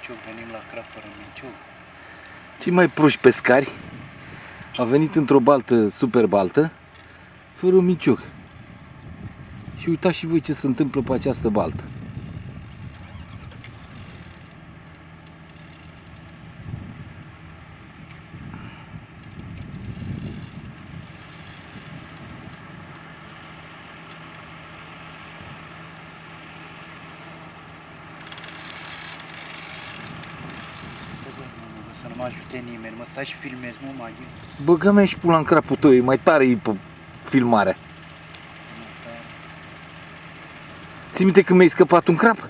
minciuc, venim la crap fără minciuc. Cei mai proști pescari au venit într-o baltă super baltă fără un minciuc. Și uitați și voi ce se întâmplă pe această baltă. Să nu mă ajute nimeni, mă stai și filmezi, mă, Maghi. Băgă-mi și pula în crapul tău, e mai tare e pe filmarea. Ții minte când mi-ai scăpat un crap? A,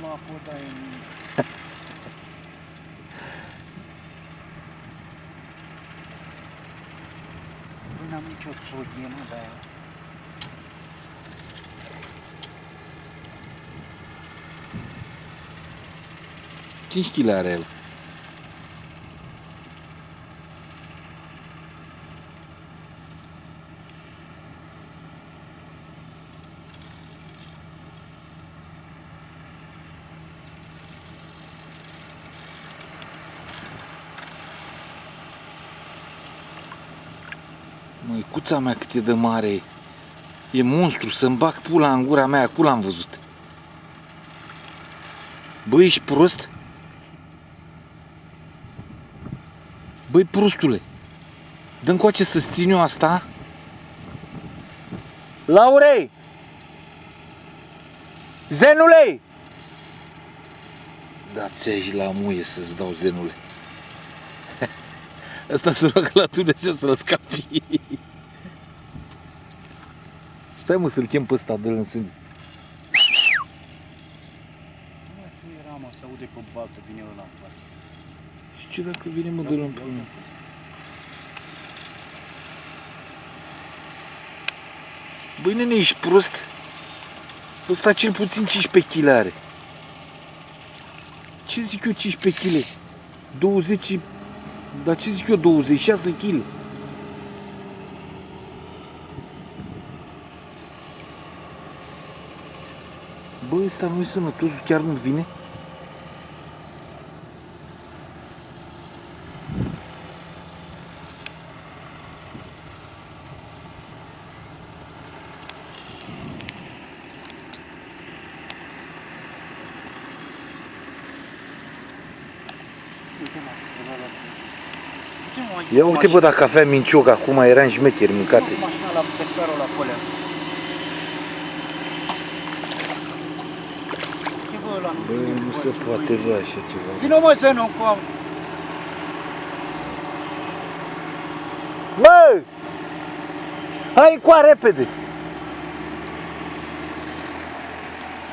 nu, acum dai... Băi, n-am nicio țoghie, mă, dar... 5 kg are el. Măicuța mea cât e de mare. E monstru, să-mi bag pula în gura mea, acum l-am văzut. Băi, ești prost? Băi, prostule, dă-mi coace să-ți țin eu asta. Laurei! Zenule! Da, ți-ai la muie să-ți dau, zenule. Asta se roagă la Dumnezeu să-l scapi. Stai, mă, să-l chem pe ăsta, dă-l în sânge. Nu era, mă, să aude pe baltă, vine el la baltă. Și ce dacă vine, mă, dă-l împreună? Băi, nene, ești prost? Ăsta cel puțin 15 kg are. Ce zic eu 15 kg? 20... Dar ce zic eu 26 kg? Bă, ăsta nu-i sănătos, chiar nu vine? Ia uite, bă, dacă avea mincioc acum, eram șmecheri, mâncați. Mașina la pescarul la colea. Ce bă, ăla nu? Bă, nu se poate, bă, așa ceva. Vino, mă, să nu cu... Bă! Hai încoa repede!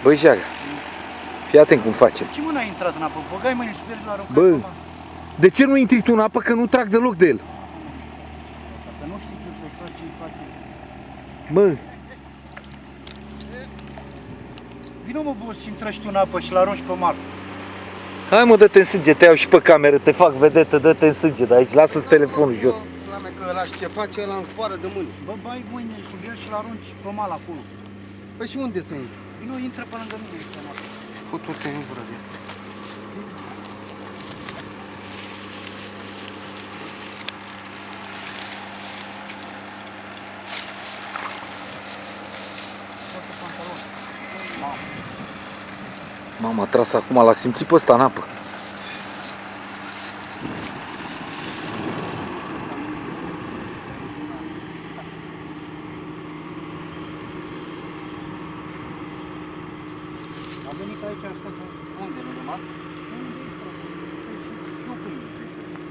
Băi, Jaga, fii atent cum facem. Ce mă n-ai intrat în apă? Băgai mâinile și mergi la aruncat. Bă, de ce nu intri tu în apă, că nu trag deloc de el? Dacă nu știi ce să faci, ce-i faci. Bă, Vino, mă, bă, și intră și tu în apă și l-arunci pe mal. hai, mă, dă-te în sânge, te iau și pe cameră, te fac vedetă, dă-te în sânge de aici, lasă-ți telefonul jos. La mea că ăla și ce face, ăla înfoară de mâini. Bă, bai mâinile sub el și l-arunci pe mal acolo. Păi și unde să intri? Vino, intră pe lângă mine, ești în apă. Futu-te în gură, viață. Mama, a tras acum, l-a simțit pe ăsta în apă. A venit aici, a stat unde, nu numai? Unde ești, frate? Eu cu mine trebuie să fii.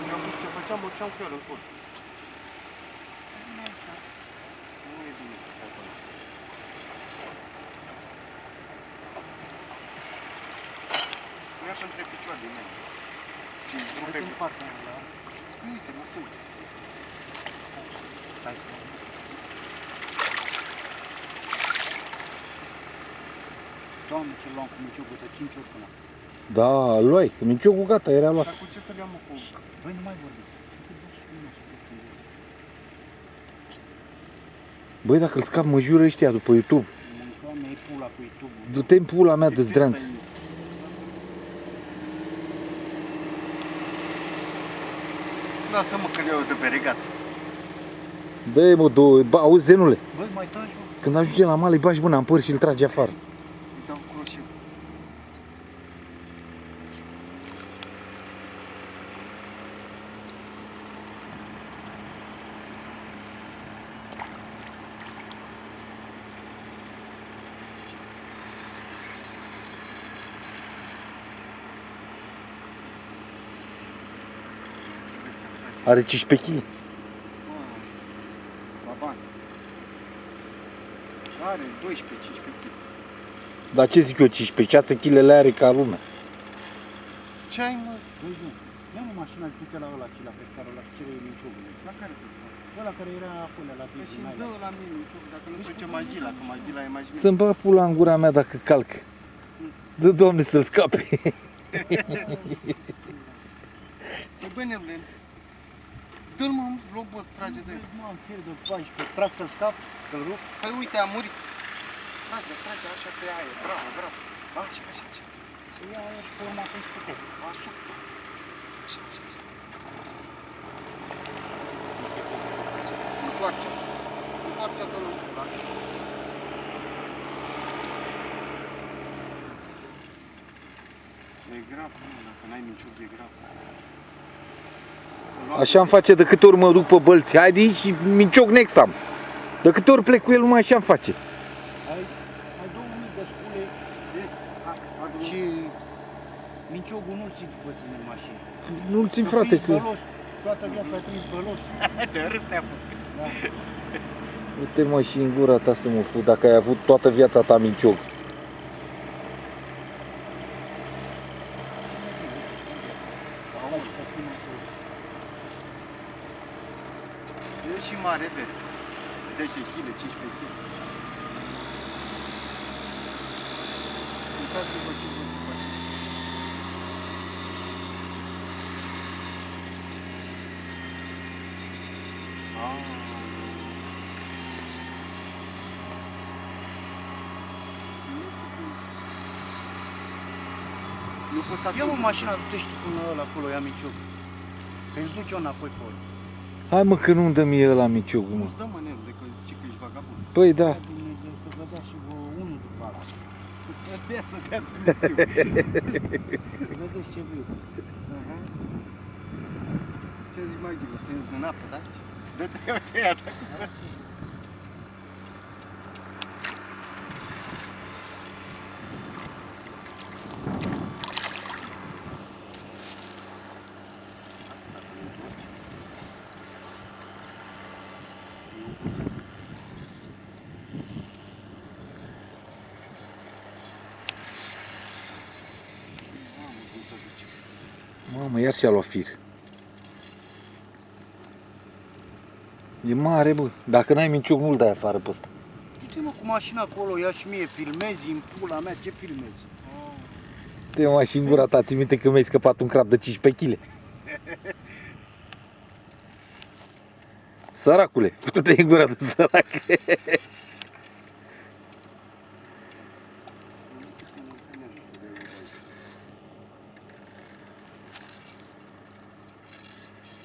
Eu am ce făceam, mergeam cu el în cur. Nu e bine să stai acolo. Nu ia între picioare din mine. Și îți rupe Uite în partea aia, la... Uite, mă, să uite. Stai. Doamne, ce luam cu minciocul de 5 ori până. Da, luai, că minciocul gata, era luat. Dar cu ce să le-am cu... Băi, nu mai vorbiți. Băi, dacă îl scap, mă jură ăștia după YouTube. Mâncam ei pula cu YouTube-ul. Du-te în pula mea de zdranț. Lasă-mă că le iau de beregat. Dă-i mă două, auzi zenule, Băi, mai taci, mă. când ajunge la mal îi bagi mâna în păr și îl tragi afară. Îi dau croșeu. Are 15 kg. Baban. Are 12-15 kg. Dar ce zic eu, 15, 6 kg le are ca lumea. Ce ai, mă? Băi, zi, ia mă mașina și du-te la ăla, ce la pescarul ăla, și cere minciogul. La care pescar? Ăla care era acolo, la Păi Digi, și mai dă la mine, dacă nu duce Maghila, că Maghila e mai șmecher. Să-mi bag pula în gura mea dacă calc. Dă, Doamne, să-l scape. Păi bă, nebune, dă-l mă, vlog, bă, trage de el. Mă, am fir de 14, trag să-l scap, să-l rup. Păi uite, a murit. Trage, așa să ia aer, bravo, bravo. Așa. Să ia aia și pe urmă atunci puteți. Asupra. Așa. Întoarce-te în pula. E grav, nu, dacă n-ai minciug, e grav. Așa îmi face de câte ori mă duc pe bălți. Haide și mincioc next am. De câte ori plec cu el, numai așa îmi face. Ai 2000 de scule și minciogul nu-l ții după tine în mașină. Nu-l țin, frate, că... Bălos, toată viața ai prins bălos. De râs te-a făcut. Da. Uite mă și în gura ta să mă fut dacă ai avut toată viața ta minciog. E și mare, vede. 10 kg, 15 kg. Uitați-vă ce vă face. Nu pot sta Ia mă singur. mașina, du-te și tu până ăla acolo, ia minciog. Că-i duc eu înapoi pe ăla. Hai mă că nu-mi dă mie ăla minciogul, mă. Nu-ți dă mânelule, că zice că ești vagabond. Păi da. Ia Dumnezeu să vă dea și vă unul după ala. Să dea Dumnezeu. Să vedeți ce viu. Ce zici, mai Ghilu? Să-i din apă, da? Dă-te, uite, ia ta. Mamă, iar și-a luat fir. E mare, bă. Dacă n-ai minciog, nu-l dai afară pe ăsta. Du-te mă cu mașina acolo, ia și mie, filmezi în pula mea, ce filmezi? Te mă și în gura ta, ți minte că mi-ai scăpat un crap de 15 kg. Săracule, fătu-te în gura de sărac.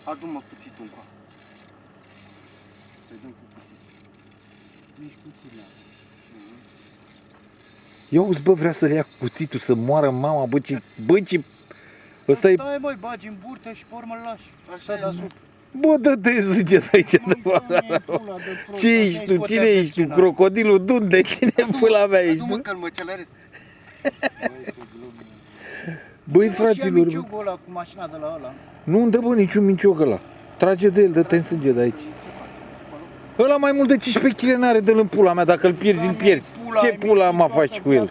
Adu-mă cuțitul încoa. Să-i dăm cu cuțit. Nici puțin la. Eu auzi, bă, vrea să le ia cu cuțitul, să moară mama, bă, ce... Ăsta e... Stai, băi, bagi în burtă și pe urmă îl lași. Stai deasupra. Bă, dă-te zâge de aici, de Ce ești tu? Cine ești tu? Crocodilul Dunde? Cine pula mea ești Adu-mă tu? că-l măcelăresc. Băi, Și fraților, bă. minciugul ăla cu mașina de la ăla. Nu-mi dă, bă, niciun minciog ăla. Trage de el, dă-te în sânge de aici. Ăla mai mult de 15 kg n-are, dă-l în pula mea, dacă îl pierzi, îl pierzi. Ce pula mă faci cu el?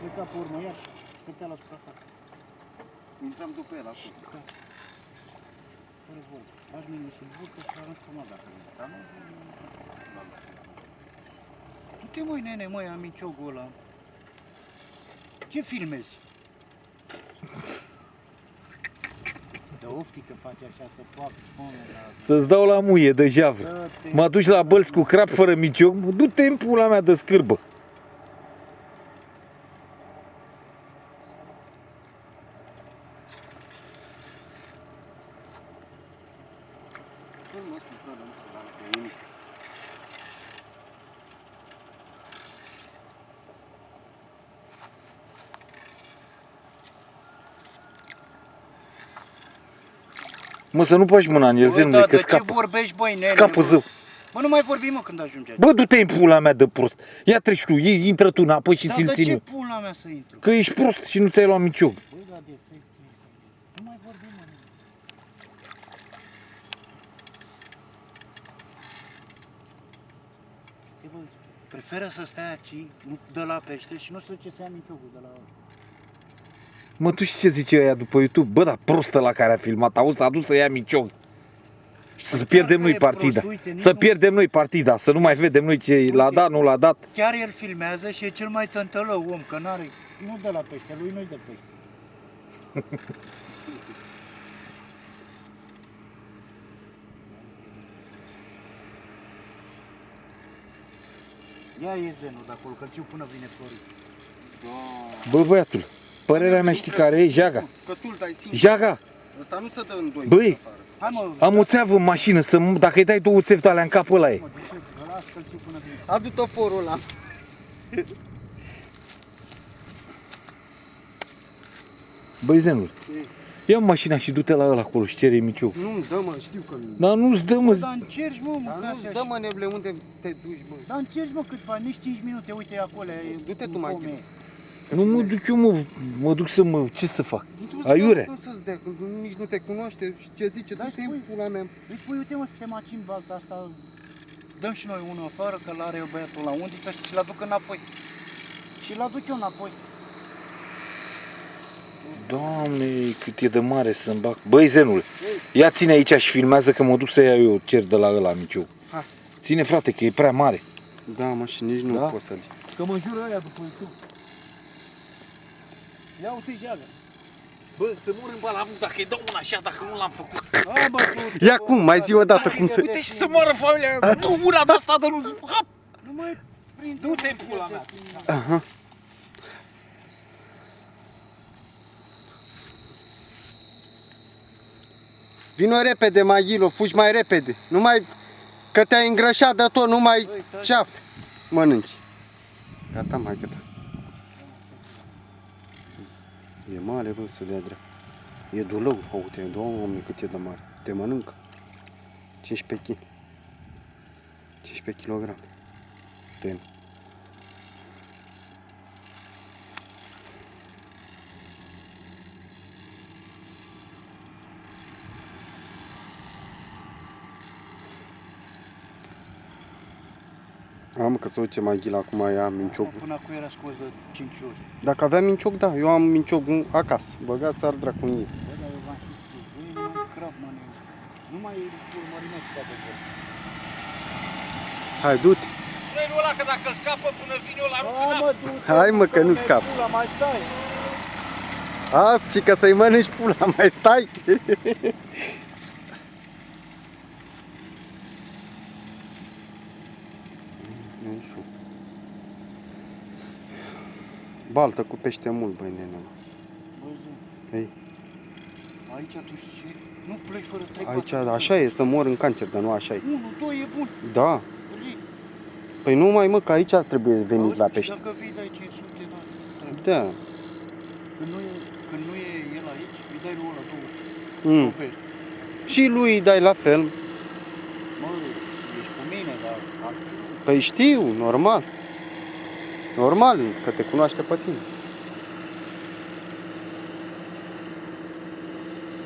Pleca pe urmă, iar stătea la suprafață. Intrăm după el acum. Fără vorbă. Bagi mine sub burtă și arunci pe mă dacă vrei. Dar nu... L-am lăsat. Du-te, măi, nene, măi, am minciogul ăla. Ce filmezi? De oftică faci așa să fac spune la... Să-ți dau la muie de javră. Mă duci la bălți cu crap fără micioc, du-te în pula mea de scârbă. Nu mă sus, da, da, pe nimic. Mă, să nu faci mâna în el, Bă, zenule, da, că de ce scapă. vorbești, băi, nene? Scapă zău. Bă, nu mai vorbim, mă, când ajungi aici. Bă, du-te în pula mea de prost. Ia treci tu, intră tu înapoi și Da, ți-l de țin ce eu. pula mea să intru? Că ești prost și nu ți-ai luat micioc. Băi, da, defect. Nu mai vorbim, mă, nene. E, bă, preferă să stai aici, nu de la pește și nu să ce să ia miciocul de la ăla. Mă, tu știi ce zice ăia după YouTube? Bă, da, prostă la care a filmat, auzi, s-a dus să ia micioc. Și să pierdem noi partida. Să pierdem noi partida, să nu mai vedem noi ce l-a dat, nu l-a dat. Chiar el filmează și e cel mai tântălău om, că n-are, nu de la pește, lui nu-i de pește. Ia e zenul de acolo, că-l ciu până vine Florin. Bă, băiatul, părerea mea știi care e? Jaga. Că tu îl dai singur. Jaga, Ăsta nu se dă în doi. Băi. afară. Hai, mă, am o țeavă în mașină, dacă îi dai două țevi alea în capul ăla e. mă, duce, că las că-l ciu până vine. Adu toporul ăla. Băi, zenul, ia mașina și du-te la ăla acolo și cere miciocul. Nu-mi dă, mă, știu că nu. Dar nu-ți dă, mă. Dar încerci, mă, Dar mâncați nu-ți dă, așa. mă, nebule, unde te duci, bă. Dar încerci, mă, câtva, nici 5 minute, uite acolo, e Du-te tu un mai pome. chip. Nu mă duc eu, mă duc să mă, ce să fac? Nu-ți Aiure. dă, nu să-ți dea, că nici nu te cunoaște și ce zice, Da, du-te în spui. pula mea. Îi spui, uite, mă, suntem aici în balta asta, dăm și noi unul afară, că l-are băiatul la undiță și ți-l aduc înapoi. Și-l aduc eu înapoi. Doamne, cât e de mare să-mi bag. Băi, zenul, ia ține aici și filmează că mă duc să iau eu cer de la ăla miciu. Hai. Ține, frate, că e prea mare. Da, mă, și nici nu Da? pot să-l... Că mă jură aia după YouTube. Ia uite, iagă. Bă, să mor în balamut dacă îi dau una așa, dacă nu l-am făcut. A, bă, tu, Ia cum, mai zi o dată cum se... Uite și să moară familia. Nu una de asta de nu... Hap! nu mai prind. Du-te în pula mea. Aha. Vino repede, Maghilo, fugi mai repede. Nu mai... Că te-ai îngrășat de tot, nu mai ceaf. Mănânci. Gata, mai gata. E mare, bă, să dea drept. E dulău, uite, doamne, cât e de mare. Te mănâncă. 15 kg. 15 kg. Ten. Am că să uite Maghila acum ia minciocul. Până acum era scos de 5 ori. Dacă avea mincioc, da, eu am minciocul acasă. Băgați să ar dracu în ei. Bă, dar eu v-am și spus, băi, nu mai crap, mă, nu mai urmărinesc toate vorbă. Hai, du-te. Trenul ăla, că dacă îl scapă până vine eu la Ba, rucina. mă, du-te, Hai, mă, că nu du-te, scap. pula, mai stai. Azi, ci că să-i mănânci pula, mai stai? Baltă cu pește mult, băi, nene. Bă, zi, Ei, aici tu știi ce? Nu pleci fără 3-4. aici, așa e, să mor în cancer, dar nu așa e. 1, 2 e bun. Da. Zi. Păi nu mai, mă, că aici trebuie venit Auzi, la și pește. dacă vii, dai 500, da. Trebuie. Da. Când nu e el aici, îi dai lui ăla 200. Mm. Super. Și lui îi dai la fel. Mă, ești cu mine, dar altfel nu. Păi știu, normal. Normal, că te cunoaște pe tine.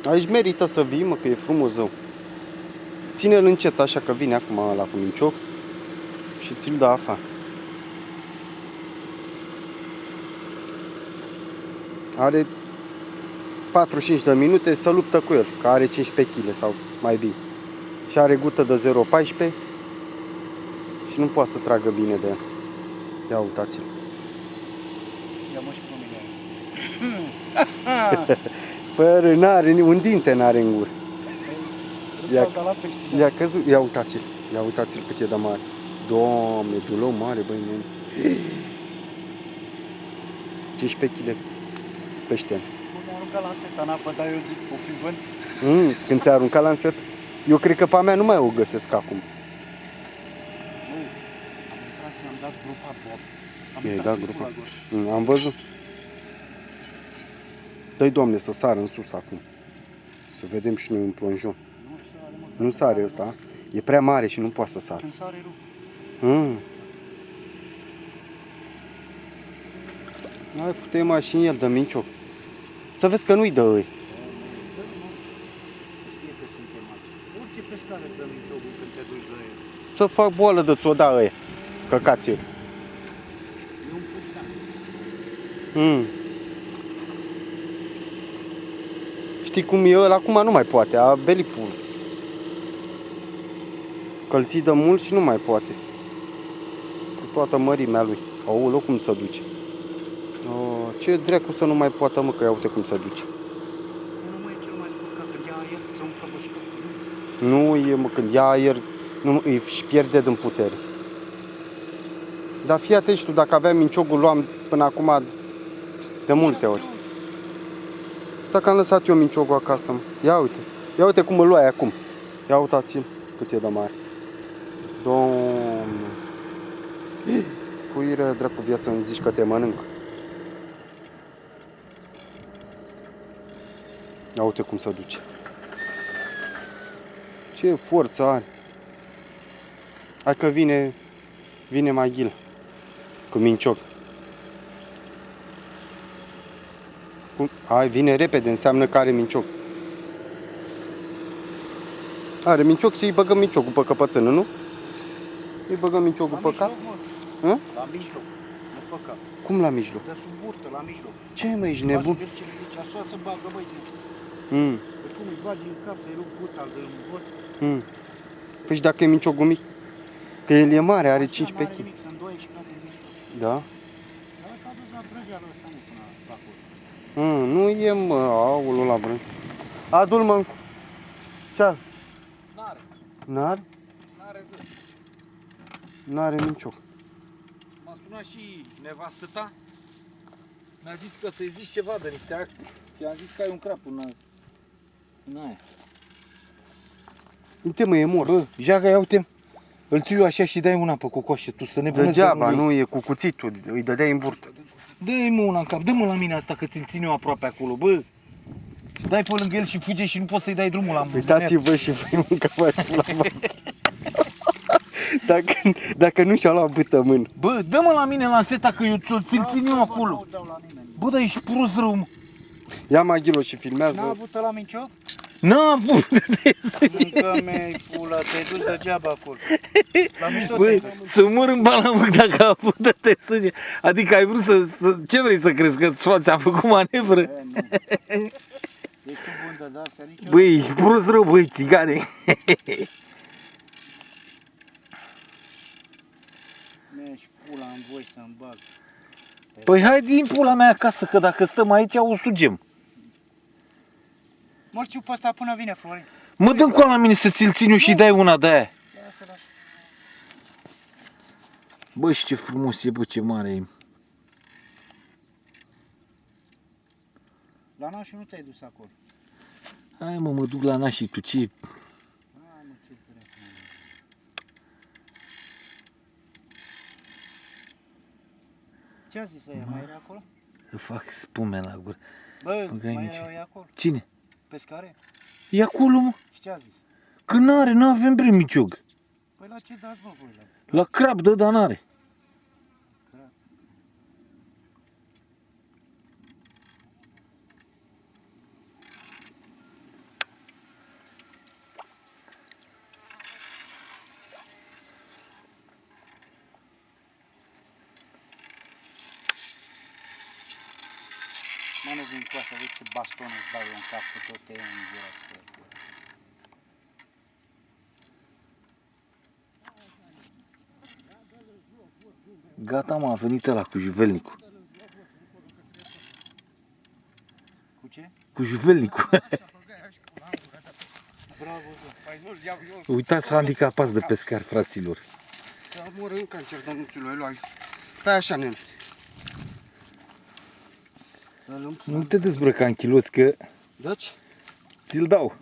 Aici merită să vii, mă, că e frumos zău. Ține-l încet așa că vine acum la cu mincioc și ți-l dă afară. Are 45 de minute să luptă cu el, că are 15 kg sau mai bine. Și are gută de 0,14 și nu poate să tragă bine de el. Ia uitați-l. Ia mă și pe mine. Fără, n-are, un dinte n-are în gură. Ia, Râpau de la pește. ia căzut, ia uitați-l. Ia uitați-l cât e de mare. Doamne, dulău mare, băi, nene. 15 kg pește. Mi-a aruncat lanseta în apă, dar eu zic, o fi vânt. Când ți-a aruncat lanset? Eu cred că pe a mea nu mai o găsesc acum. Nu, am intrat și am dat grupa Bob. Am I-ai intrat dat cu grupa? la gură. Am văzut. Dă-i, Doamne, să sară în sus acum. Să vedem și noi un plonjon. Nu sare, mă. Nu sare ăsta. E prea mare și nu poate să sară. Când sare, rup. Mai putem mai și el, dă mincioc. Să vezi că nu-i dă îi. Știe că suntem aici. Orice pescar îți dă minciocul când te duci la el. Să fac boală de ți-o da ăia. Căcații. E un puștan. Știi cum e ăla? Acum nu mai poate, a belit pul. Că-l ții de mult și nu mai poate. Cu toată mărimea lui. Aoleu, cum se duce. Ce dracu să nu mai poată, mă, că ia uite cum se duce. Nu mai e cel mai spurcat când ia aer să umflă bășcă. Nu e, mă, când ia aer, nu, își pierde din putere. Dar fii atent și tu, dacă aveam minciogul, luam până acum de multe ori. Dacă am lăsat eu minciogul acasă, mă. Ia uite cum îl luai acum. Ia uitați-l cât e de mare. Doamne. Fuire, dracu, viață, îmi zici că te mănâncă. Ia uite cum se duce. Ce forță are. Hai că vine Maghil cu minciog. Hai, vine repede, înseamnă că are minciog. Are minciog și îi băgăm minciogul pe căpățână, nu? Îi băgăm minciogul pe cap. La mijloc, nu pe cap. Cum la mijloc? De sub burtă, la mijloc. Ce, mă, ești nebun? Deci așa să bagă, băi, zi. Pe cum îi bagi în cap să-i rup guta de în bot. Păi și dacă e minciogul mic? Că el e mare, are 15 kg. Mic, să îndoie și cade în mic. Da? Dar s-a dus la brăgeală ăsta, nu până la acolo. Nu e, mă, aulul la brân. Adu-l, mă. Ce? N-are. N-are? N-are ză. N-are minciog. M-a sunat și nevastă ta. Mi-a zis că să-i zici ceva de niște acte. Și am zis că ai un crap în aia. Uite, mă, e mort. Bă, Jaga, ia uite. Îl ții eu așa și dai una pe cocoașă, tu să ne puneți Degeaba, nu e cu cuțitul, îi dădeai în burtă. Dă-i mă una în cap, dă-mă la mine asta că ți-l țin eu aproape acolo, bă. Dai pe lângă el și fuge și nu poți să-i dai drumul la mână. Uitați-vă și voi mâncați la voastră. Dacă nu și-a luat bâtă mână. Bă, dă-mă la mine la seta că eu ți-l țin eu acolo. Nu dau la nimeni. Bă, dar ești prost rău, mă. Ia Maghilo și N-a filmează. avut la mincioc? N-a avut de să... Încă mi-ai pula, te-ai dus degeaba acolo. La mișto Băi, te-ai dus. să mor în balamăc dacă a avut de te sânge. Adică ai vrut să... Ce vrei să crezi? Că ți-a făcut manevră? Ești tu bun de astea, nici eu. Băi, ești prost rău, băi, țigane. Mi-ești pula în voi să-mi bag. Păi hai din pula mea acasă, că dacă stăm aici o sugem. Mărciu pe ăsta până vine Florin. Mă dă cu la mine să ți-l țin eu și dai una de aia. Bă, și ce frumos e, bă, ce mare e. La nașul nu te-ai dus acolo. Hai mă duc la nașii, tu ce... Hai mă, ce dracu. Ce a zis ăia? Mai era acolo? Să fac spume la gură. Bă, Băgai mai nici- erau ăia acolo. Cine? Pescare? E acolo, mă. Și ce a zis? Că n-avem bremiciog. Păi la ce dați, bă, voi? La crab, dă, dar n-are. Mă, nu vin cu asta, vezi ce baston îți dau eu în cap, că tot te iau în gură. Gata, mă, a venit ăla cu juvelnicul. cu juvelnicul. Bravo, bă. Păi nu-l iau eu. Uitați handicapați de pescar, fraților. Dar mor în cancer, dănuțul lui. Stai așa, nene. Nu te dezbrăca în chiloți, că Deci? ți-l dau.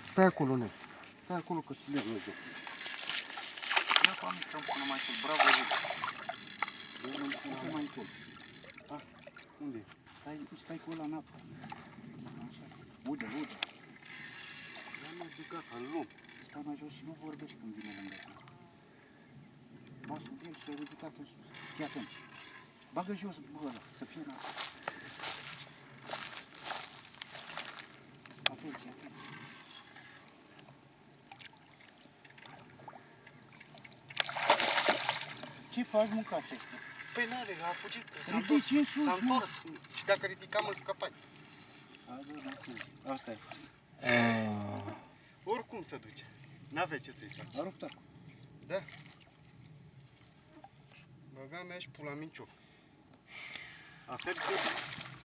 Stai acolo, nene. Stai acolo că ți le iau eu. Ia cu amic să-mi pună mai sus, bravo, Luca. Pune mai sus. Unde e? Stai cu ăla în apă. Așa. Ude. Am ridicat, îl luăm. Stai mai jos și nu vorbești când vine lângă tine. Ba sub el și ai ridicat în sus. Fii atent. Bagă jos, bă, ăla, să fie în apă. Atenție. Ce faci, mâncați? Păi n-are, a fugit, Ridici în sus, s-a mă. întors. Și dacă ridicam, îl scăpai. Asta e fost. Oricum se duce. N-avea ce să-i faci. A rupt acum. Da. Băga mea și pula minciu. Asta e